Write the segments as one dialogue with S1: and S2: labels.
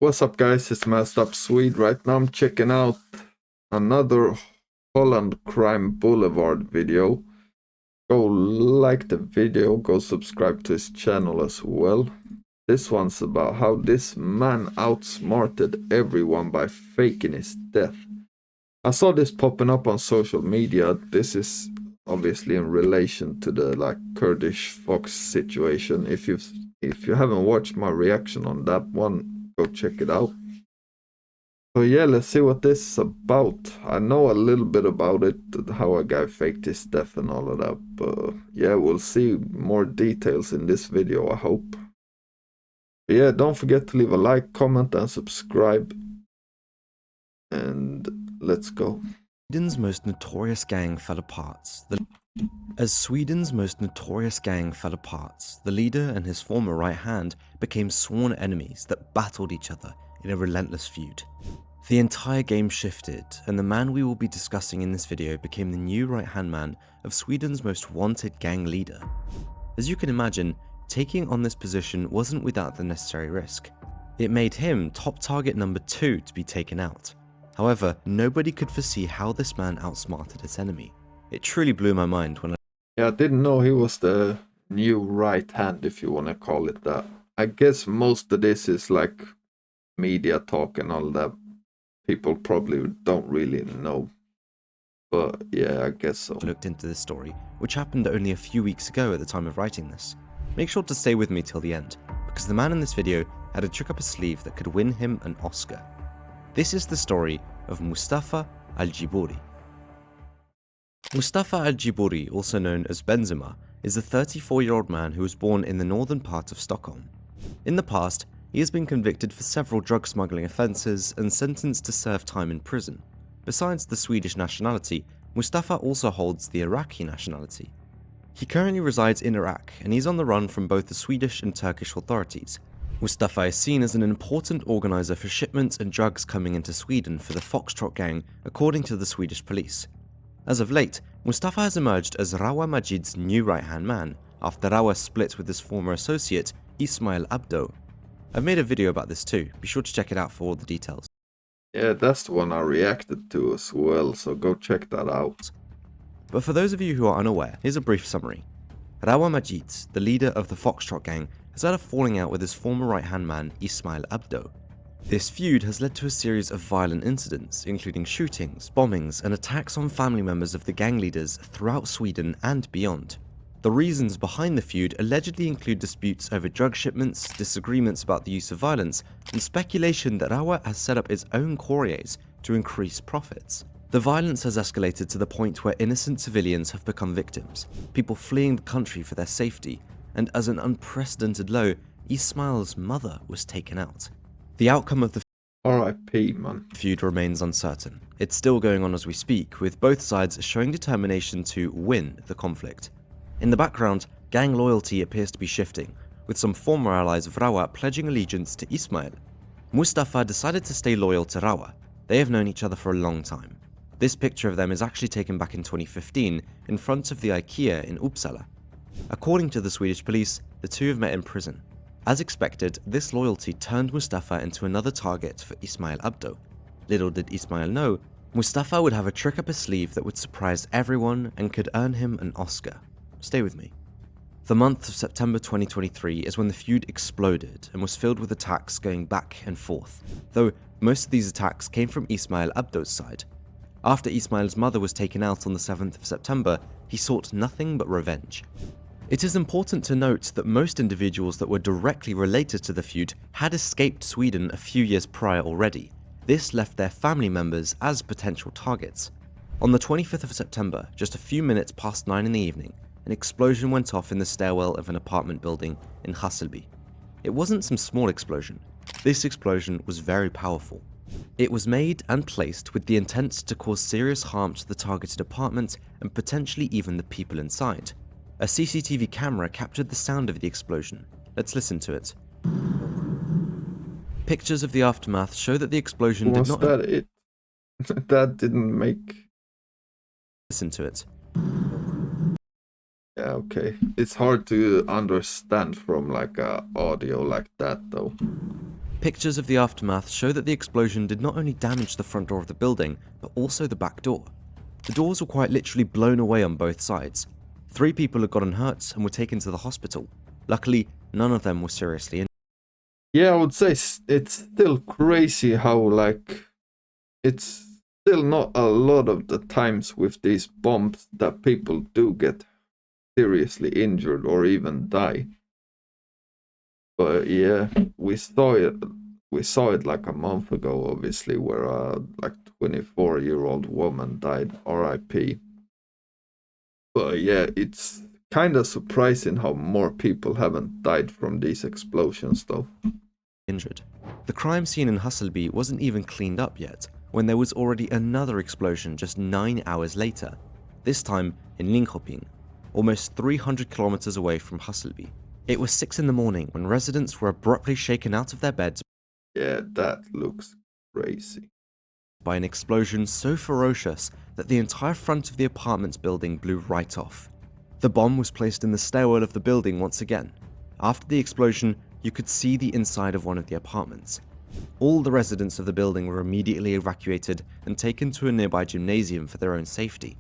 S1: What's up, guys? It's Messed Up Swede. Right now I'm checking out another Holland Crime Boulevard video. Go like the video, go subscribe to his channel as well. This one's about how this man outsmarted everyone by faking his death. I saw this popping up on social media. This is obviously in relation to the Kurdish fox situation. If you haven't watched my reaction on that one, go check it out. So yeah, let's see what this is about. I know a little bit about it, how a guy faked his death and all of that, but yeah, we'll see more details in this video, I hope. But yeah, don't forget to leave a like, comment and subscribe. And let's go.
S2: Sweden's most notorious gang fell apart. As Sweden's most notorious gang fell apart, the leader and his former right hand became sworn enemies that battled each other in a relentless feud. The entire game shifted, and the man we will be discussing in this video became the new right-hand man of Sweden's most wanted gang leader. As you can imagine, taking on this position wasn't without the necessary risk. It made him top target number 2 to be taken out. However, nobody could foresee how this man outsmarted his enemy. It truly blew my mind when
S1: I didn't know he was the new right hand, if you want to call it that. I guess most of this is like media talk and all that. People probably don't really know. But yeah, I guess so.
S2: Looked into this story, which happened only a few weeks ago at the time of writing this. Make sure to stay with me till the end, because the man in this video had a trick up his sleeve that could win him an Oscar. This is the story of Mustafa Al-Jibouri. Mustafa Al-Jibouri, also known as Benzema, is a 34-year-old man who was born in the northern part of Stockholm. In the past, he has been convicted for several drug smuggling offences and sentenced to serve time in prison. Besides the Swedish nationality, Mustafa also holds the Iraqi nationality. He currently resides in Iraq, and he's on the run from both the Swedish and Turkish authorities. Mustafa is seen as an important organiser for shipments and drugs coming into Sweden for the Foxtrot gang, according to the Swedish police. As of late, Mustafa has emerged as Rawa Majid's new right-hand man, after Rawa split with his former associate, Ismail Abdo. I've made a video about this too, be sure to check it out for all the details.
S1: Yeah, that's the one I reacted to as well, so go check that out.
S2: But for those of you who are unaware, here's a brief summary. Rawa Majid, the leader of the Foxtrot gang, has had a falling out with his former right-hand man, Ismail Abdo. This feud has led to a series of violent incidents, including shootings, bombings, and attacks on family members of the gang leaders throughout Sweden and beyond. The reasons behind the feud allegedly include disputes over drug shipments, disagreements about the use of violence, and speculation that Rawa has set up his own couriers to increase profits. The violence has escalated to the point where innocent civilians have become victims, people fleeing the country for their safety, and as an unprecedented low, Ismail's mother was taken out. The outcome of the
S1: R.I.P. man.
S2: feud remains uncertain. It's still going on as we speak, with both sides showing determination to win the conflict. In the background, gang loyalty appears to be shifting, with some former allies of Rawa pledging allegiance to Ismail. Mustafa decided to stay loyal to Rawa. They have known each other for a long time. This picture of them is actually taken back in 2015 in front of the IKEA in Uppsala. According to the Swedish police, the two have met in prison. As expected, this loyalty turned Mustafa into another target for Ismail Abdo. Little did Ismail know, Mustafa would have a trick up his sleeve that would surprise everyone and could earn him an Oscar. Stay with me. The month of September 2023 is when the feud exploded and was filled with attacks going back and forth, though most of these attacks came from Ismail Abdo's side. After Ismail's mother was taken out on the 7th of September, he sought nothing but revenge. It is important to note that most individuals that were directly related to the feud had escaped Sweden a few years prior already. This left their family members as potential targets. On the 25th of September, just a few minutes past 9 in the evening, an explosion went off in the stairwell of an apartment building in Hässelby. It wasn't some small explosion. This explosion was very powerful. It was made and placed with the intent to cause serious harm to the targeted apartment and potentially even the people inside. A CCTV camera captured the sound of the explosion. Let's listen to it. Pictures of the aftermath show that the explosion did not...
S1: Was that it? That didn't make...
S2: Listen to it.
S1: Yeah, okay. It's hard to understand from like audio like that though.
S2: Pictures of the aftermath show that the explosion did not only damage the front door of the building, but also the back door. The doors were quite literally blown away on both sides. 3 people had gotten hurt and were taken to the hospital. Luckily, none of them were seriously injured.
S1: Yeah, I would say it's still crazy how, like, it's still not a lot of the times with these bombs that people do get seriously injured or even die. But yeah, we saw it like a month ago, obviously, where a like 24-year-old woman died, RIP. But yeah, it's kind of surprising how more people haven't died from these explosions though.
S2: The crime scene in Hässelby wasn't even cleaned up yet when there was already another explosion just 9 hours later, this time in Linköping, almost 300 kilometers away from Hässelby. It was 6 in the morning when residents were abruptly shaken out of their beds.
S1: Yeah, that looks crazy.
S2: By an explosion so ferocious that the entire front of the apartment building blew right off. The bomb was placed in the stairwell of the building once again. After the explosion, you could see the inside of one of the apartments. All the residents of the building were immediately evacuated and taken to a nearby gymnasium for their own safety.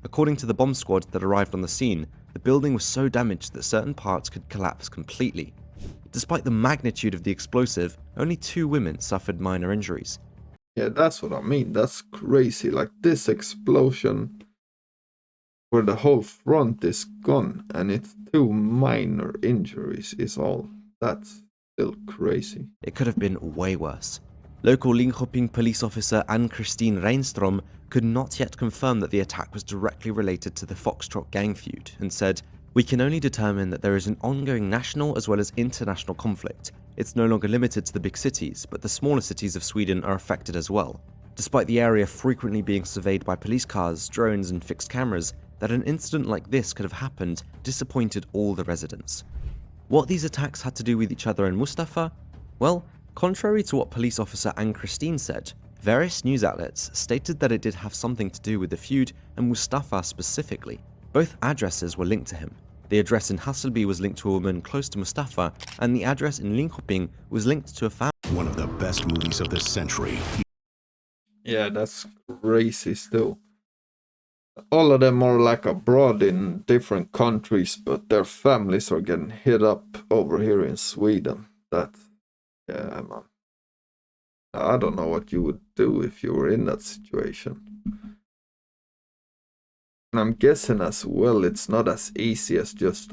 S2: According to the bomb squad that arrived on the scene, the building was so damaged that certain parts could collapse completely. Despite the magnitude of the explosive, only 2 women suffered minor injuries.
S1: Yeah, that's what I mean. That's crazy. Like this explosion where the whole front is gone and it's 2 minor injuries is all. That's still crazy.
S2: It could have been way worse. Local Linköping police officer Ann-Christine Reinström could not yet confirm that the attack was directly related to the Foxtrot gang feud and said, "We can only determine that there is an ongoing national as well as international conflict. It's no longer limited to the big cities, but the smaller cities of Sweden are affected as well." Despite the area frequently being surveyed by police cars, drones and fixed cameras, that an incident like this could have happened disappointed all the residents. What these attacks had to do with each other and Mustafa? Well, contrary to what police officer Ann-Christine said, various news outlets stated that it did have something to do with the feud and Mustafa specifically. Both addresses were linked to him. The address in Hässelby was linked to a woman close to Mustafa, and the address in Linköping was linked to a family.
S3: One of the best movies of the century.
S1: Yeah, that's crazy still. All of them are like abroad in different countries, but their families are getting hit up over here in Sweden. Yeah, man. I don't know what you would do if you were in that situation. And I'm guessing as well it's not as easy as just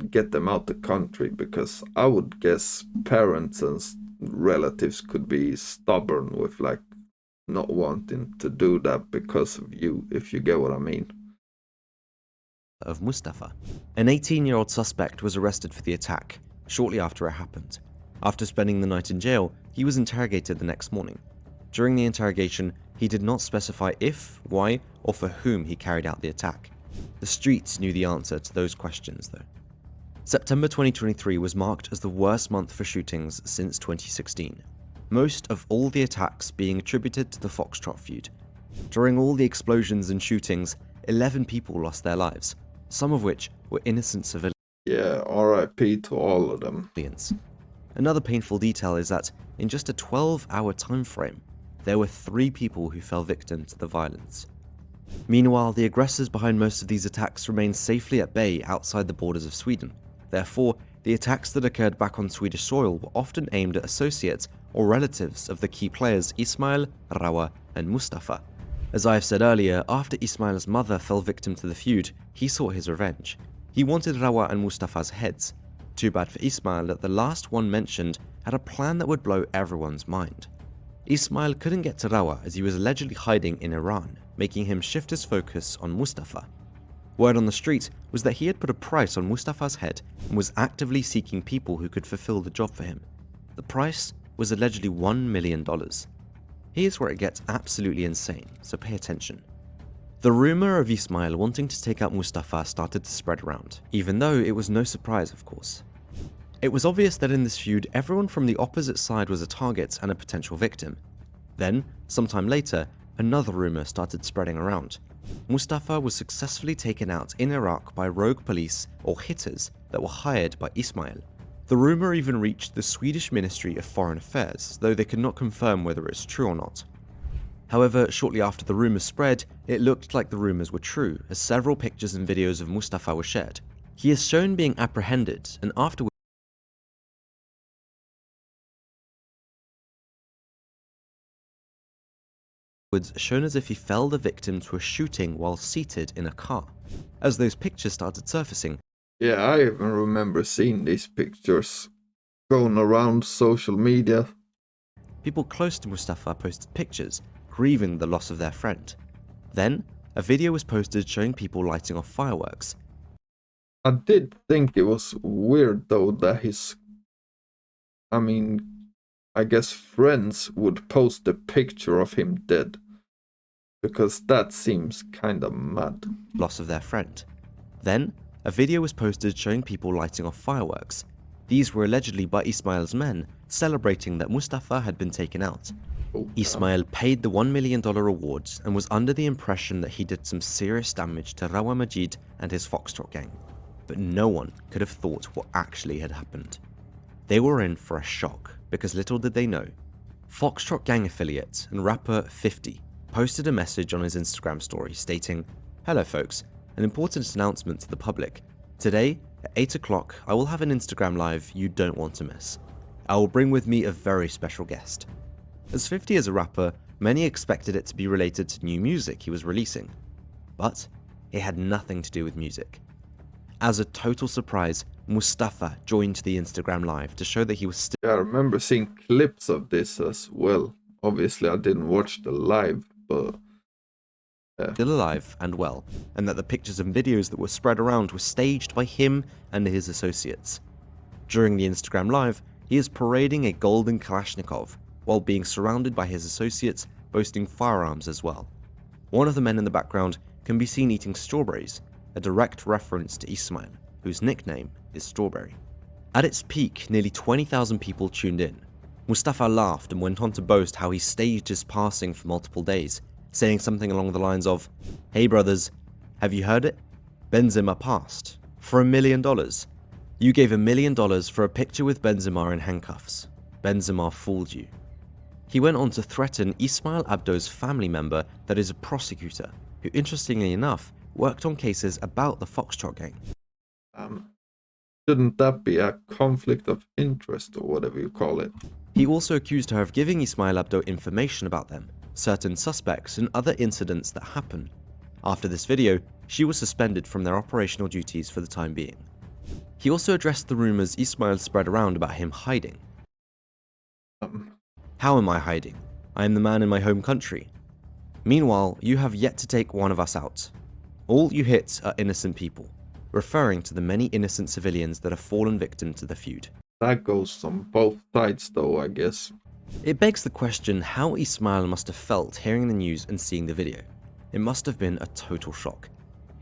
S1: get them out the country, because I would guess parents and relatives could be stubborn with like not wanting to do that because of you, if you get what I mean.
S2: Of Mustafa. An 18-year-old suspect was arrested for the attack shortly after it happened. After spending the night in jail, he was interrogated the next morning. During the interrogation, he did not specify if, why, or for whom he carried out the attack. The streets knew the answer to those questions, though. September 2023 was marked as the worst month for shootings since 2016. Most of all the attacks being attributed to the Foxtrot feud. During all the explosions and shootings, 11 people lost their lives, some of which were innocent civilians.
S1: Yeah, RIP to all of them.
S2: Another painful detail is that, in just a 12-hour time frame, there were 3 people who fell victim to the violence. Meanwhile, the aggressors behind most of these attacks remained safely at bay outside the borders of Sweden. Therefore, the attacks that occurred back on Swedish soil were often aimed at associates or relatives of the key players Ismail, Rawa, and Mustafa. As I have said earlier, after Ismail's mother fell victim to the feud, he sought his revenge. He wanted Rawa and Mustafa's heads. Too bad for Ismail that the last one mentioned had a plan that would blow everyone's mind. Ismail couldn't get to Rawa as he was allegedly hiding in Iran, making him shift his focus on Mustafa. Word on the street was that he had put a price on Mustafa's head and was actively seeking people who could fulfill the job for him. The price was allegedly $1 million. Here's where it gets absolutely insane, so pay attention. The rumor of Ismail wanting to take out Mustafa started to spread around, even though it was no surprise, of course. It was obvious that in this feud, everyone from the opposite side was a target and a potential victim. Then, sometime later, another rumor started spreading around. Mustafa was successfully taken out in Iraq by rogue police or hitters that were hired by Ismail. The rumour even reached the Swedish Ministry of Foreign Affairs, though they could not confirm whether it's true or not. However, shortly after the rumours spread, it looked like the rumours were true, as several pictures and videos of Mustafa were shared. He is shown being apprehended, and afterwards shown as if he fell the victim to a shooting while seated in a car. As those pictures started surfacing,
S1: Yeah, I even remember seeing these pictures going around social media.
S2: people close to Mustafa posted pictures, grieving the loss of their friend. Then, a video was posted showing people lighting off fireworks.
S1: I did think it was weird though that I guess friends would post a picture of him dead. Because that seems kinda mad.
S2: Loss of their friend. Then, a video was posted showing people lighting off fireworks. These were allegedly by Ismail's men, celebrating that Mustafa had been taken out.
S1: Oh,
S2: Ismail paid the $1 million rewards and was under the impression that he did some serious damage to Rawa Majid and his Foxtrot gang. But no one could have thought what actually had happened. They were in for a shock, because little did they know. Foxtrot gang affiliate and rapper 50 posted a message on his Instagram story stating, "Hello folks, an important announcement to the public. Today, at 8 o'clock, I will have an Instagram live you don't want to miss. I will bring with me a very special guest." As 50 is a rapper, many expected it to be related to new music he was releasing. But it had nothing to do with music. As a total surprise, Mustafa joined the Instagram live to show that he was still
S1: Yeah, I remember seeing clips of this as well. Obviously, I didn't watch the live, but
S2: alive and well, and that the pictures and videos that were spread around were staged by him and his associates. During the Instagram live, he is parading a golden Kalashnikov, while being surrounded by his associates boasting firearms as well. One of the men in the background can be seen eating strawberries, a direct reference to Ismail, whose nickname is Strawberry. At its peak, nearly 20,000 people tuned in. Mustafa laughed and went on to boast how he staged his passing for multiple days, saying something along the lines of, "Hey brothers, have you heard it? Benzema passed. For $1 million. You gave $1 million for a picture with Benzema in handcuffs. Benzema fooled you." He went on to threaten Ismail Abdo's family member that is a prosecutor, who interestingly enough worked on cases about the Foxtrot gang.
S1: shouldn't that be a conflict of interest or whatever you call it?
S2: He also accused her of giving Ismail Abdo information about them, certain suspects, and other incidents that happen. After this video, she was suspended from their operational duties for the time being. He also addressed the rumors Ismail spread around about him hiding. How am I hiding? I am the man in my home country. Meanwhile, you have yet to take one of us out. All you hit are innocent people, referring to the many innocent civilians that have fallen victim to the feud.
S1: That goes on both sides though, I guess.
S2: It begs the question how Ismail must have felt hearing the news and seeing the video. It must have been a total shock.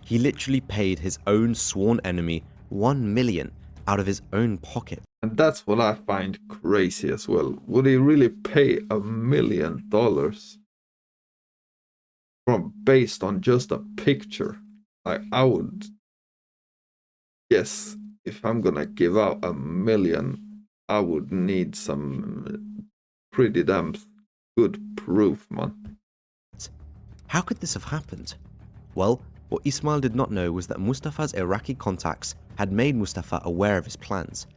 S2: He literally paid his own sworn enemy $1 million out of his own pocket.
S1: And that's what I find crazy as well. Would he really pay $1 million based on just a picture? Like, I would guess if I'm gonna give out $1 million, I would need some pretty damn good proof, man.
S2: How could this have happened? Well, what Ismail did not know was that Mustafa's Iraqi contacts had made Mustafa aware of his plans.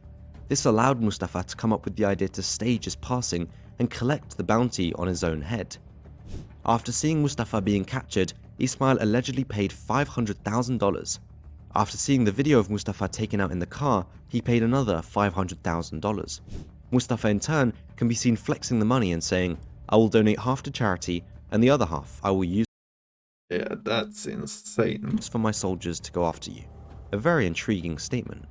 S2: This allowed Mustafa to come up with the idea to stage his passing and collect the bounty on his own head. After seeing Mustafa being captured, Ismail allegedly paid $500,000. After seeing the video of Mustafa taken out in the car, he paid another $500,000. Mustafa in turn can be seen flexing the money and saying, "I will donate half to charity and the other half I will use
S1: Yeah, that's insane.
S2: for my soldiers to go after you." A very intriguing statement.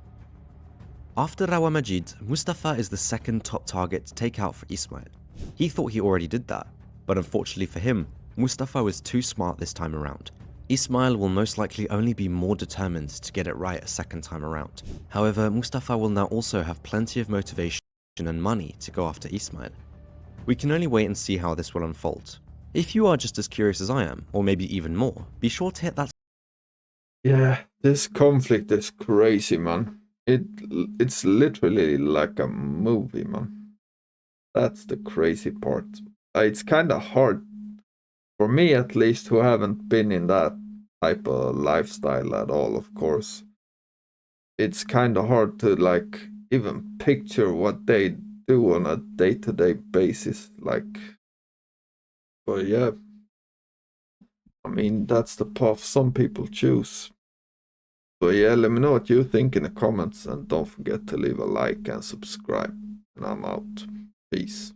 S2: After Rawa Majid, Mustafa is the second top target to take out for Ismail. He thought he already did that, but unfortunately for him, Mustafa was too smart this time around. Ismail will most likely only be more determined to get it right a second time around. However, Mustafa will now also have plenty of motivation and money to go after Ismail. We can only wait and see how this will unfold. If you are just as curious as I am, or maybe even more, be sure to hit that
S1: Yeah, this conflict is crazy, man. It's literally like a movie, man. That's the crazy part. It's kind of hard for me, at least, who haven't been in that type of lifestyle at all. Of course, it's kind of hard to like even picture what they do on a day-to-day basis. Like, but yeah, I mean that's the path some people choose. But yeah, let me know what you think in the comments, and don't forget to leave a like and subscribe. And I'm out. Peace.